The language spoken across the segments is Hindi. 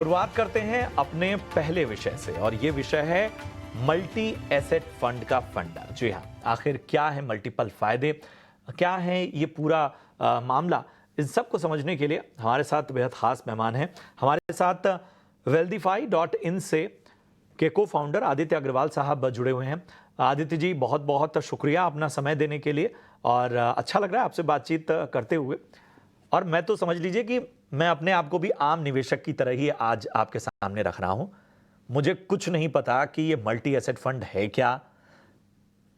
शुरुआत करते हैं अपने पहले विषय से और ये विषय है मल्टी एसेट फंड का फंडा। जी हाँ, आखिर क्या है मल्टीपल फायदे, क्या है ये पूरा मामला, इन सबको समझने के लिए हमारे साथ बेहद खास मेहमान हैं। हमारे साथ wealthify.in से के को फाउंडर आदित्य अग्रवाल साहब जुड़े हुए हैं। आदित्य जी, बहुत बहुत शुक्रिया अपना समय देने के लिए और अच्छा लग रहा है आपसे बातचीत करते हुए। और मैं तो समझ लीजिए कि मैं अपने आप को भी आम निवेशक की तरह ही आज आपके सामने रख रहा हूं। मुझे कुछ नहीं पता कि ये मल्टी एसेट फंड है क्या,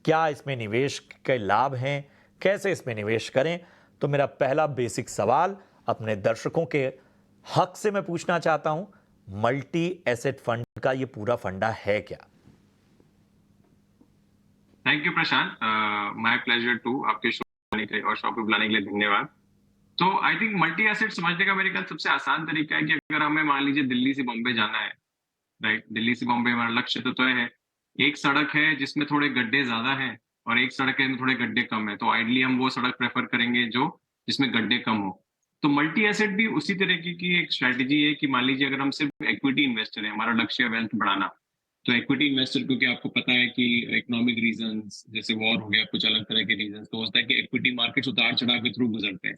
क्या इसमें निवेश के लाभ हैं, कैसे इसमें निवेश करें। तो मेरा पहला बेसिक सवाल अपने दर्शकों के हक से मैं पूछना चाहता हूं, मल्टी एसेट फंड का ये पूरा फंडा है क्या? Thank you Prashant. My pleasure to आपके शो आने के लिए और शो पे बुलाने के लिए धन्यवाद। तो आई थिंक मल्टी एसेट समझने का मेरे ख्याल सबसे आसान तरीका है कि अगर हमें मान लीजिए दिल्ली से बॉम्बे जाना है, राइट, दिल्ली से बॉम्बे हमारा लक्ष्य तो तय है। एक सड़क है जिसमें थोड़े गड्ढे ज्यादा हैं और एक सड़क है जिसमें थोड़े गड्ढे कम है, तो आइडली हम वो सड़क प्रेफर करेंगे जो जिसमें गड्ढे कम हो। तो मल्टी एसेट भी उसी तरीके की एक स्ट्रैटेजी है कि मान लीजिए अगर हम सिर्फ इक्विटी इन्वेस्टर है, हमारा लक्ष्य है वेल्थ बढ़ाना, तो इक्विटी इन्वेस्टर, क्योंकि आपको पता है कि इकोनॉमिक रीजंस जैसे वॉर हो गया, कुछ अलग तरह के रीजंस, तो होता है कि इक्विटी मार्केट्स उतार चढ़ाव के थ्रू गुजरते हैं।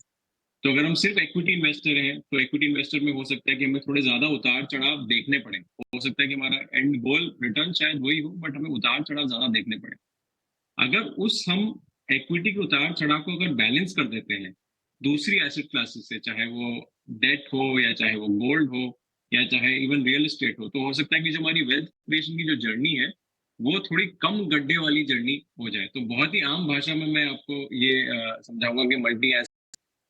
तो अगर हम सिर्फ इक्विटी इन्वेस्टर हैं तो इक्विटी इन्वेस्टर में हो सकता है कि हमें थोड़े ज्यादा उतार चढ़ाव देखने पड़े। हो सकता है कि हमारा एंड गोल रिटर्न शायद वही हो, बट हमें उतार चढ़ाव ज्यादा देखने पड़े। अगर उस हम इक्विटी के उतार चढ़ाव को अगर बैलेंस कर देते हैं दूसरी एसेट क्लासेस से, चाहे वो डेट हो या चाहे वो गोल्ड हो या चाहे इवन रियल एस्टेट हो, तो हो सकता है कि जो हमारी वेल्थ क्रिएशन की जो जर्नी है वो थोड़ी कम गड्ढे वाली जर्नी हो जाए। तो बहुत ही आम भाषा में मैं आपको ये समझाऊंगा कि मल्टी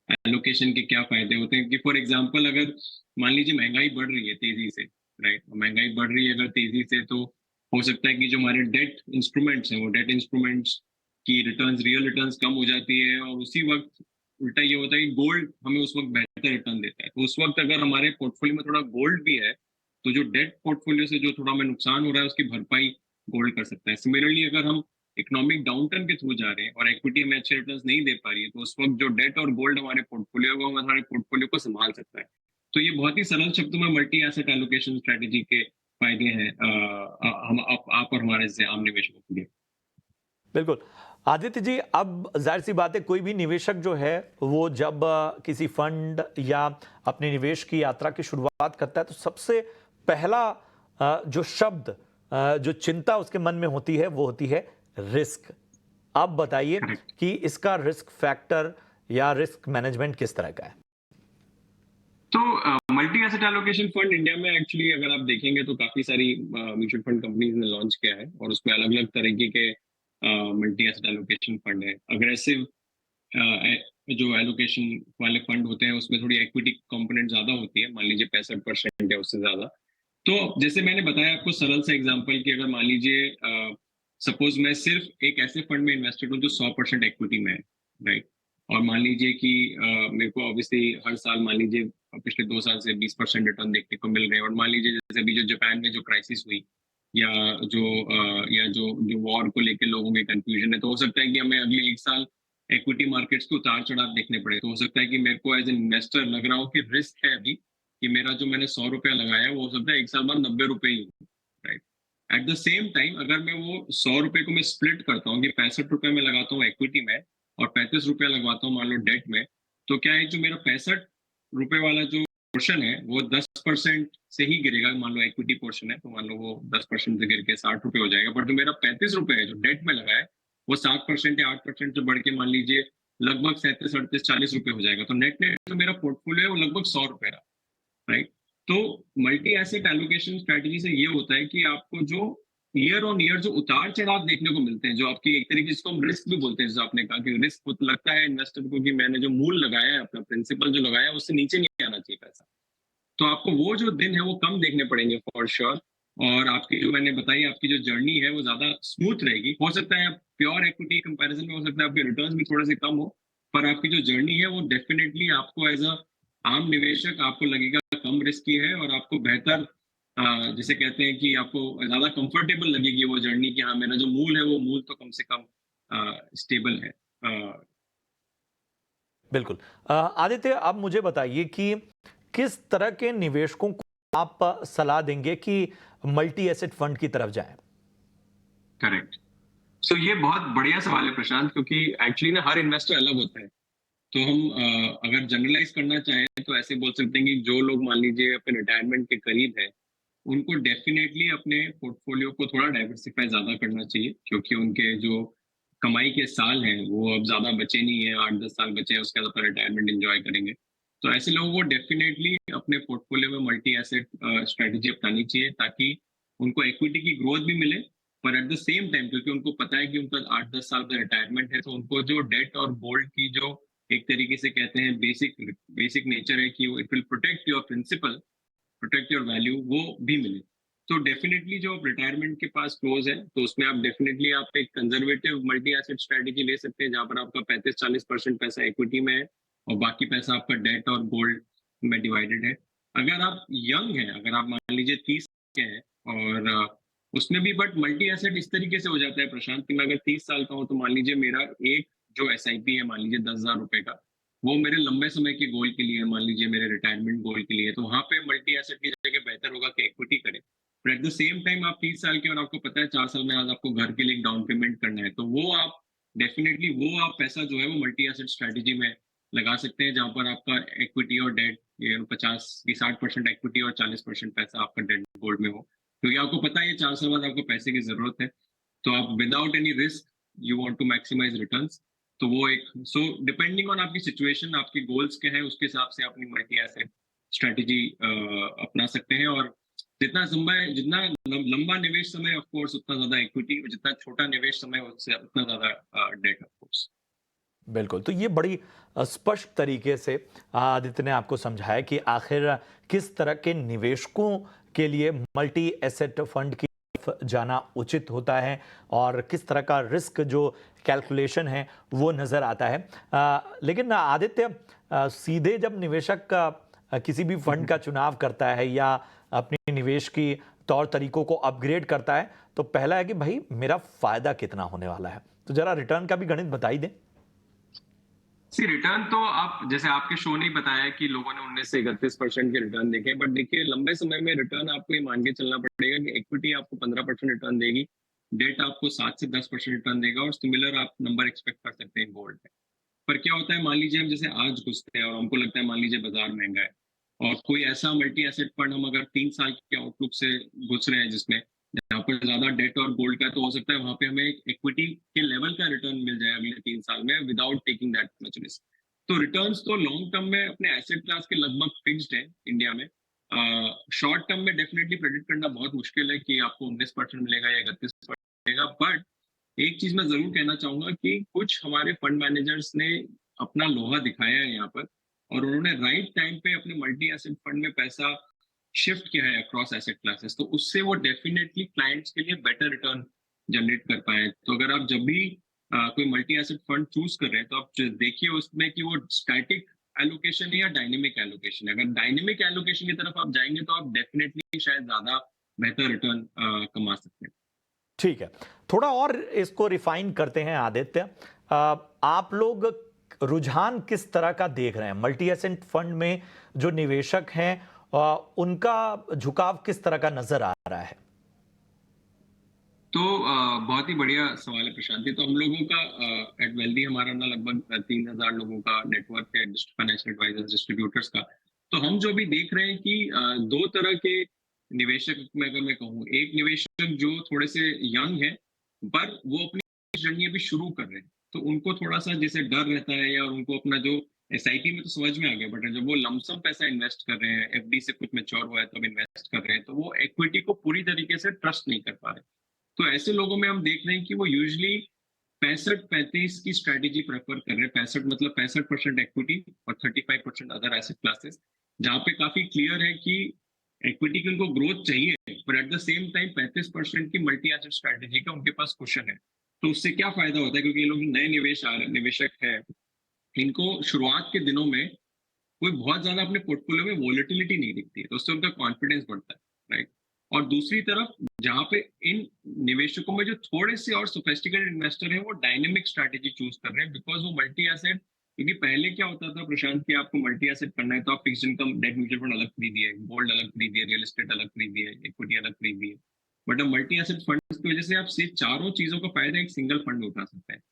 एलोकेशन के क्या फायदे होते हैं। कि फॉर एग्जांपल अगर मान लीजिए महंगाई बढ़ रही है तेजी से, राइट, महंगाई बढ़ रही है अगर तेजी से, तो हो सकता है कि जो हमारे डेट इंस्ट्रूमेंट्स हैं वो डेट इंस्ट्रूमेंट्स की रिटर्न्स, रियल रिटर्न्स कम हो जाती है, और उसी वक्त उल्टा ये होता है कि गोल्ड हमें उस वक्त बेहतर रिटर्न देता है। तो उस वक्त अगर हमारे पोर्टफोलियो में थोड़ा गोल्ड भी है तो जो डेट पोर्टफोलियो से जो थोड़ा हमें नुकसान हो रहा है उसकी भरपाई गोल्ड कर सकता है। सिमिलरली अगर हम इकोनॉमिक डाउनटर्न के थ्रू जा रहे हैं और इक्विटी हमें अच्छे रिटर्न्स नहीं दे पा रही है, तो उस वक्त जो डेट और गोल्ड हमारे पोर्टफोलियो को हमारे पोर्टफोलियो को संभाल सकता है। तो ये बहुत ही सरल शब्दों में मल्टी एसेट एलोकेशन स्ट्रेटेजी के फायदे हैं हम आप और हमारे जैसे आम निवेशकों के लिए। बिल्कुल। आदित्य जी, अब जाहिर सी बात है, कोई भी निवेशक जो है वो जब किसी फंड या अपने निवेश की यात्रा की शुरुआत करता है तो सबसे पहला जो शब्द, जो चिंता उसके मन में होती है वो होती है रिस्क। आप बताइए करेक्ट। कि इसका रिस्क फैक्टर या रिस्क मैनेजमेंट किस तरह का है? तो multi asset allocation fund India में एक्चुअली अगर आप देखेंगे तो काफी सारी म्यूचुअल फंड कंपनीज ने लॉन्च किया है, और उसमें अलग अलग तरीके के मल्टी एसेट एलोकेशन फंड है। अग्रेसिव जो एलोकेशन वाले फंड होते हैं उसमें थोड़ी इक्विटी कंपोनेंट ज्यादा होती है, मान लीजिए 65% या उससे ज्यादा। तो जैसे मैंने बताया आपको सरल सा एग्जांपल कि अगर मान लीजिए सपोज मैं सिर्फ एक ऐसे फंड में इन्वेस्टेड हूँ जो 100% इक्विटी में है, राइट, और मान लीजिए कि मेरे को ऑब्वियसली हर साल मान लीजिए पिछले 2 साल से 20% रिटर्न देखने को मिल रहे हैं, और मान लीजिए जैसे अभी जो जापान में जो क्राइसिस हुई या जो जो वॉर को लेकर लोगों में कंफ्यूजन है, तो हो सकता है कि हमें अगले 1 साल इक्विटी मार्केट्स के उतार चढ़ाव देखने पड़े। तो हो सकता है कि मेरे को एज एन इन्वेस्टर लग रहा हो कि रिस्क है अभी कि मेरा जो मैंने 100 रुपया लगाया वो हो सकता है 1 साल बाद 90 रुपये ही हो, right. At the same time अगर मैं वो 100 रुपये को मैं स्प्लिट करता हूँ कि 65 रुपये में लगाता हूँ इक्विटी में और 35 रुपया लगवाता हूँ मान लो डेट में, तो क्या है, जो मेरा 65 रुपये वाला जो पोर्शन है वो 10% से ही गिरेगा। मान लो इक्विटी पोर्शन है तो मान लो वो 10% से गिर के 60 रुपये हो जाएगा, बट जो मेरा 35 रुपये है जो डेट में लगा है वो 7% या 8% से बढ़ के मान लीजिए लगभग 37, 38, 40 रुपये हो जाएगा। तो नेट नेट जो मेरा पोर्टफोलियो है वो लगभग 100 रुपये रहा, राइट। तो मल्टी एसेट एलोकेशन स्ट्रेटजी से ये होता है कि आपको जो ईयर ऑन ईयर जो उतार चढ़ाव देखने को मिलते हैं, जो आपकी एक तरीके से हम रिस्क भी बोलते हैं, जैसे आपने कहा कि रिस्क तो लगता है इन्वेस्टर को कि मैंने जो मूल लगाया है, अपना प्रिंसिपल जो लगाया है उससे नीचे नहीं आना चाहिए पैसा, तो आपको वो जो दिन है वो कम देखने पड़ेंगे फॉर श्योर। और आपकी जो मैंने बताई आपकी जो जर्नी है वो ज्यादा स्मूथ रहेगी। हो सकता है प्योर इक्विटी कंपैरिजन में हो सकता है आपके रिटर्न्स भी थोड़े से कम हो, पर आपकी जो जर्नी है वो डेफिनेटली आपको एज अ आम निवेशक आपको लगेगा कम रिस्की है, और आपको बेहतर जिसे कहते हैं कि आपको ज्यादा कंफर्टेबल लगेगी वो जर्नी कि हाँ मेरा जो मूल है वो मूल तो कम से कम स्टेबल है। बिल्कुल। आदित्य, आप मुझे बताइए कि किस तरह के निवेशकों आप सलाह देंगे कि मल्टी एसेट फंड की तरफ जाएं? करेक्ट। सो ये बहुत बढ़िया सवाल है प्रशांत, क्योंकि एक्चुअली ना हर इन्वेस्टर अलग होता है। तो हम अगर जनरलाइज करना चाहें तो ऐसे बोल सकते हैं कि जो लोग मान लीजिए अपने रिटायरमेंट के करीब है, उनको डेफिनेटली अपने पोर्टफोलियो को थोड़ा डाइवर्सिफाई ज़्यादा करना चाहिए, क्योंकि उनके जो कमाई के साल हैं, वो अब ज़्यादा बचे नहीं हैं, 8-10 साल बचे हैं, उसके बाद अपना रिटायरमेंट एन्जॉय करेंगे। तो ऐसे लोगों को डेफिनेटली अपने पोर्टफोलियो में मल्टी एसेट स्ट्रैटेजी अपनानी चाहिए, ताकि उनको इक्विटी की ग्रोथ भी मिले, पर एट द सेम टाइम क्योंकि उनको पता है कि उनका 8-10 साल का रिटायरमेंट है, तो उनको जो डेट और गोल्ड की जो एक तरीके से कहते हैं बेसिक बेसिक नेचर है कि it will protect your principal, protect your value, वो भी मिले। तो डेफिनेटली जो आप रिटायरमेंट के पास क्लोज है, तो उसमें आप डेफिनेटली आप एक कंजर्वेटिव मल्टी एसेट स्ट्रेटेजी ले सकते हैं, जहां पर आपका 35-40% पैसा इक्विटी में है और बाकी पैसा आपका डेट और गोल्ड में डिवाइडेड है। अगर आप यंग हैं, अगर आप मान लीजिए 30 के हैं और उसमें भी बट मल्टी एसेट इस तरीके से हो जाता है प्रशांत कि मैं अगर 30 साल का हूं, तो मान लीजिए मेरा एक जो SIP है, मान लीजिए 10,000 रुपए का, वो मेरे लंबे समय के गोल के लिए, मान लीजिए मेरे रिटायरमेंट गोल के लिए, तो वहां पे मल्टी एसेट की जगह बेहतर होगा कि इक्विटी करें। पर एट द सेम टाइम आप 30 साल के और आपको पता है 4 साल में आज आपको घर के लिए डाउन पेमेंट करना है, तो वो आप डेफिनेटली वो आप पैसा जो है वो मल्टी एसेट स्ट्रेटेजी में लगा सकते हैं, जहां पर आपका इक्विटी और डेट 50-60% इक्विटी और 40% पैसा आपका डेट गोल्ड में हो, क्योंकि आपको पता है ये 4 साल बाद आपको पैसे की जरूरत है। तो आप without any risk you want to maximise returns, तो वो एक सो डिपेंडिंग ऑन आपकी सिचुएशन, आपके गोल्स क्या है, उसके हिसाब से अपनी मल्टी एसेट स्ट्रेटेजी अपना सकते हैं। और जितना लंबा निवेश समय ऑफ कोर्स उतना ज्यादा इक्विटी, और जितना छोटा निवेश समय उससे उतना ज्यादा डेट ऑफ कोर्स। बिल्कुल, तो ये बड़ी स्पष्ट तरीके से आदित्य ने आपको समझाया कि आखिर किस तरह के निवेशकों के लिए मल्टी एसेट फंड की तरफ जाना उचित होता है और किस तरह का रिस्क जो कैलकुलेशन है वो नज़र आता है। लेकिन आदित्य, सीधे जब निवेशक किसी भी फंड का चुनाव करता है या अपने निवेश की तौर तरीकों को अपग्रेड करता है, तो पहला है कि भाई मेरा फायदा कितना होने वाला है। तो जरा रिटर्न का भी गणित बताई दें। सी रिटर्न तो आप जैसे आपके शो ने ही बताया कि लोगों ने 19 से 31% के रिटर्न देखे, बट देखिए लंबे समय में रिटर्न आपको ये मान के चलना पड़ेगा कि इक्विटी आपको 15% रिटर्न देगी, डेट आपको 7 से 10% रिटर्न देगा, और सिमिलर आप नंबर एक्सपेक्ट कर सकते हैं गोल्ड में। पर क्या होता है, मान लीजिए हम जैसे आज घुसते हैं और हमको लगता है मान लीजिए बाजार महंगा है, और कोई ऐसा मल्टी एसेट फंड हम अगर 3 साल के आउटलुक से घुस रहे हैं जिसमें जहाँ पर ज्यादा डेट और गोल्ड का, तो हो सकता है वहां पे हमें एक इक्विटी के लेवल का रिटर्न मिल जाए अगले 3 साल में without taking that much risk. तो रिटर्न्स तो लॉन्ग टर्म में अपने एसेट क्लास के लगभग फिक्स्ड है इंडिया में। शॉर्ट टर्म में डेफिनेटली प्रेडिक्ट करना बहुत मुश्किल है कि आपको 19% मिलेगा या 31% मिलेगा, बट एक चीज मैं जरूर कहना चाहूंगा कि कुछ हमारे फंड मैनेजर्स ने अपना लोहा दिखाया है यहाँ पर, और उन्होंने राइट टाइम पे अपने मल्टी एसेट फंड में पैसा शिफ्ट किया है अक्रॉस एसेट क्लासेस, तो उससे वो डेफिनेटली क्लाइंट्स के लिए बेटर रिटर्न जनरेट कर पाए। तो अगर आप जब भी कोई मल्टी एसेट फंड चूज कर रहे हैं, तो आप देखिए उसमें कि वो स्टैटिक एलोकेशन है या डायनेमिक एलोकेशन है। अगर डायनेमिक एलोकेशन की तरफ आप जाएंगे तो आप डेफिनेटली शायद ज्यादा बेहतर रिटर्न कमा सकते हैं। ठीक है, थोड़ा और इसको रिफाइन करते हैं आदित्य। आप लोग रुझान किस तरह का देख रहे हैं मल्टी एसेट फंड में? जो निवेशक हैं उनका झुकाव किस तरह का नजर आ रहा है? तो बहुत ही बढ़िया सवाल है प्रशांति। तो हम लोगों का एट वेल्दी हमारा ना लगभग 3,000 लोगों का नेटवर्क है, फाइनेंशियल एडवाइजर्स डिस्ट्रीब्यूटर्स का। तो हम जो भी देख रहे हैं कि दो तरह के निवेशक में अगर मैं कहूँ, एक निवेशक जो थोड़े से यंग है पर वो अपनी जर्नी अभी शुरू कर रहे हैं, तो उनको थोड़ा सा जैसे डर रहता है, या उनको अपना जो SIP में तो समझ में आ गया, बट जब वो लमसम पैसा इन्वेस्ट कर रहे हैं, FD से कुछ मैच्योर हुआ है तब इन्वेस्ट कर रहे हैं, तो वो इक्विटी को पूरी तरीके से ट्रस्ट नहीं कर पा रहे। तो ऐसे लोगों में हम देख रहे हैं कि वो यूजली 65-35 की स्ट्रेटेजी प्रेफर कर रहे हैं। 65 मतलब 65% इक्विटी और 35% अदर एसेट क्लासेस, जहां पे काफी क्लियर है कि इक्विटी की उनको ग्रोथ चाहिए, पर एट द सेम टाइम 35% की मल्टी एसेट स्ट्रेटेजी का उनके पास क्वेश्चन है। तो उससे क्या फायदा होता है, क्योंकि ये लोग नए निवेशक है, इनको शुरुआत के दिनों में कोई बहुत ज्यादा अपने पोर्टफोलियो में वॉलेटिलिटी नहीं दिखती है, तो उससे उनका कॉन्फिडेंस बढ़ता है, राइट। और दूसरी तरफ जहां पे इन निवेशकों में जो थोड़े से और सोफिस्टिकेटेड इन्वेस्टर हैं, वो डायनेमिक स्ट्रैटेजी चूज कर रहे हैं, बिकॉज वो मल्टी एसेट क्योंकि पहले क्या होता था प्रशांत कि आपको मल्टी एसेट करना है तो आप fixed income debt mutual fund अलग खरीदिए, गोल्ड अलग खरीदिए, रियल एस्टेट अलग खरीदिए, इक्विटी अलग खरीदिए। बट अब मल्टी एसेट फंड की वजह से आप सिर्फ चारों चीजों का फायदा एक सिंगल फंड में उठा सकते हैं।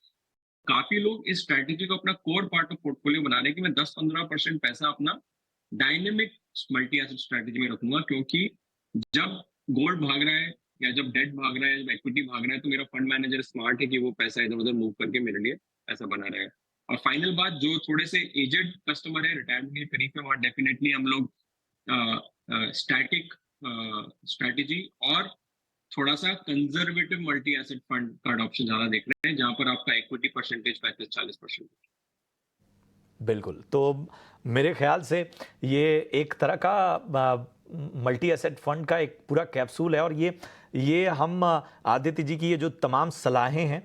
काफी लोग इस स्ट्रैटेजी को अपना कोर पार्ट ऑफ पोर्टफोलियो बना रहे हैं कि मैं 10-15% पैसा अपना डायनेमिक मल्टी एसेट स्ट्रैटेजी में रखूंगा, क्योंकि जब गोल्ड भाग रहा है या जब डेट भाग रहा है, जब इक्विटी भाग रहा है, तो मेरा फंड मैनेजर स्मार्ट है कि वो पैसा इधर उधर मूव करके मेरे लिए पैसा बना रहेगा। और फाइनल बात, जो थोड़े से एजेड कस्टमर है, रिटायरमेंट के करीब है, वहाँ डेफिनेटली हम लोग स्टैटिक स्ट्रैटेजी और थोड़ा सा कंजर्वेटिव मल्टी एसेट फंड का अडॉप्शन ज्यादा देख रहे हैं, जहां पर आपका इक्विटी परसेंटेज 35-40%। बिल्कुल। तो मेरे ख्याल से ये एक तरह का मल्टी एसेट फंड का एक पूरा कैप्सूल है, और ये हम आदित्य जी की ये जो तमाम सलाहें हैं,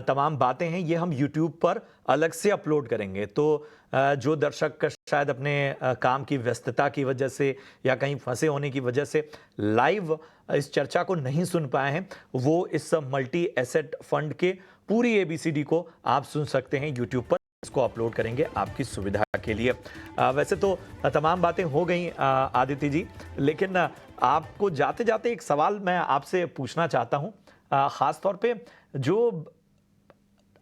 तमाम बातें हैं, ये हम यूट्यूब पर अलग से अपलोड करेंगे। तो जो दर्शक शायद अपने काम की व्यस्तता की वजह से या कहीं फंसे होने की वजह से लाइव इस चर्चा को नहीं सुन पाए हैं, वो इस मल्टी एसेट फंड के पूरी ABCD को आप सुन सकते हैं यूट्यूब पर। इसको अपलोड करेंगे आपकी सुविधा के लिए। वैसे तो तमाम बातें हो गई आदित्य जी, लेकिन आपको जाते जाते एक सवाल मैं आपसे पूछना चाहता हूं, खास तौर पे जो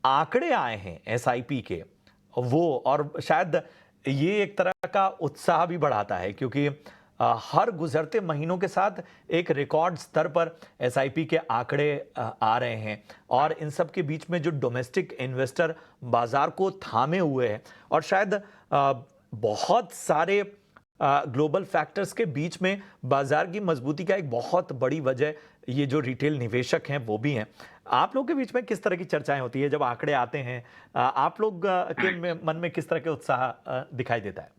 आंकड़े आए हैं SIP के, वो और शायद ये एक तरह का उत्साह भी बढ़ाता है, क्योंकि हर गुजरते महीनों के साथ एक रिकॉर्ड स्तर पर SIP के आंकड़े आ रहे हैं, और इन सब के बीच में जो डोमेस्टिक इन्वेस्टर बाजार को थामे हुए हैं, और शायद बहुत सारे ग्लोबल फैक्टर्स के बीच में बाजार की मजबूती का एक बहुत बड़ी वजह ये जो रिटेल निवेशक हैं वो भी हैं। आप लोग के बीच में किस तरह की चर्चाएं होती है जब आंकड़े आते हैं? आप लोग के मन में किस तरह के उत्साह दिखाई देता है?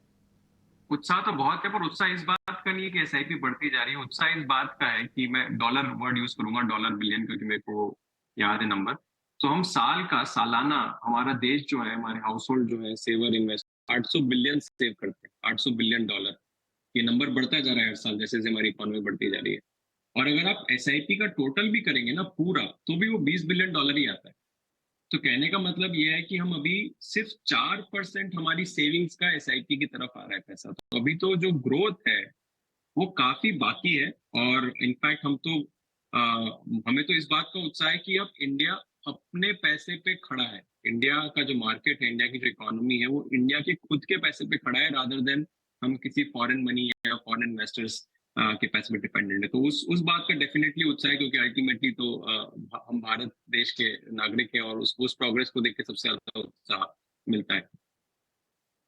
उत्साह तो बहुत है, पर उत्साह इस बात का नहीं है कि एसआईपी बढ़ती जा रही है। उत्साह इस बात का है कि मैं डॉलर वर्ड यूज करूंगा, डॉलर बिलियन, क्योंकि मेरे को याद है नंबर। तो हम सालाना हमारा देश जो है, हमारे हाउस होल्ड जो है, सेवर इन्वेस्ट 800 बिलियन सेव करते हैं, 800 बिलियन डॉलर। ये नंबर बढ़ता जा रहा है हर साल, जैसे जैसे हमारी इकोनॉमी बढ़ती जा रही है। और अगर आप एसआईपी का टोटल भी करेंगे ना पूरा, तो भी वो 20 बिलियन डॉलर ही आता है। तो कहने का मतलब ये है कि हम अभी सिर्फ 4% हमारी सेविंग्स का एसआईपी की तरफ आ रहा है पैसा। तो अभी तो जो ग्रोथ है वो काफी बाकी है। और इनफैक्ट हमें तो इस बात का उत्साह है कि अब इंडिया अपने पैसे पे खड़ा है। इंडिया का जो मार्केट है, इंडिया की जो इकोनॉमी है, वो इंडिया के खुद के पैसे पे खड़ा है, रादर देन हम किसी फॉरेन मनी या फॉरेन इन्वेस्टर्स के पैसे पे डिपेंडेंट है। तो उस बात का डेफिनेटली उत्साह है, क्योंकि अल्टीमेटली तो हम भारत देश के नागरिक हैं, और उस प्रोग्रेस को देख के सबसे ज्यादा उत्साह मिलता है।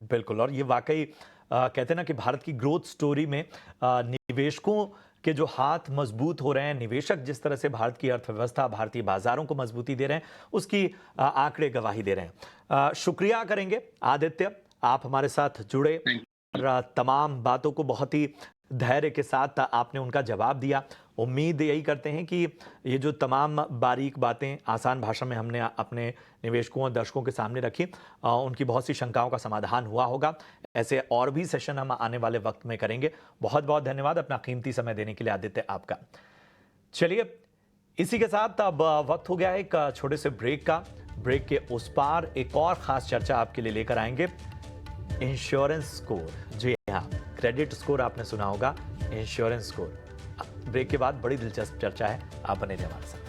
बिल्कुल, और ये वाकई कहते हैं ना कि भारत की ग्रोथ स्टोरी में निवेशकों के जो हाथ मजबूत हो रहे हैं, निवेशक जिस तरह से भारत की अर्थव्यवस्था, भारतीय बाजारों को मजबूती दे रहे हैं, उसकी आंकड़े गवाही दे रहे हैं। शुक्रिया करेंगे आदित्य, आप हमारे साथ जुड़े और तमाम बातों को बहुत ही धैर्य के साथ आपने उनका जवाब दिया। उम्मीद यही करते हैं कि ये जो तमाम बारीक बातें आसान भाषा में हमने अपने निवेशकों और दर्शकों के सामने रखी, उनकी बहुत सी शंकाओं का समाधान हुआ होगा। ऐसे और भी सेशन हम आने वाले वक्त में करेंगे। बहुत बहुत धन्यवाद अपना कीमती समय देने के लिए आदित्य आपका। चलिए, इसी के साथ अब वक्त हो गया है एक छोटे से ब्रेक का। ब्रेक के उस पार एक और खास चर्चा आपके लिए लेकर आएंगे, इंश्योरेंस स्कोर। जी हाँ, क्रेडिट स्कोर आपने सुना होगा, इंश्योरेंस स्कोर। ब्रेक के बाद बड़ी दिलचस्प चर्चा है, आप बने रहिए हमारे साथ।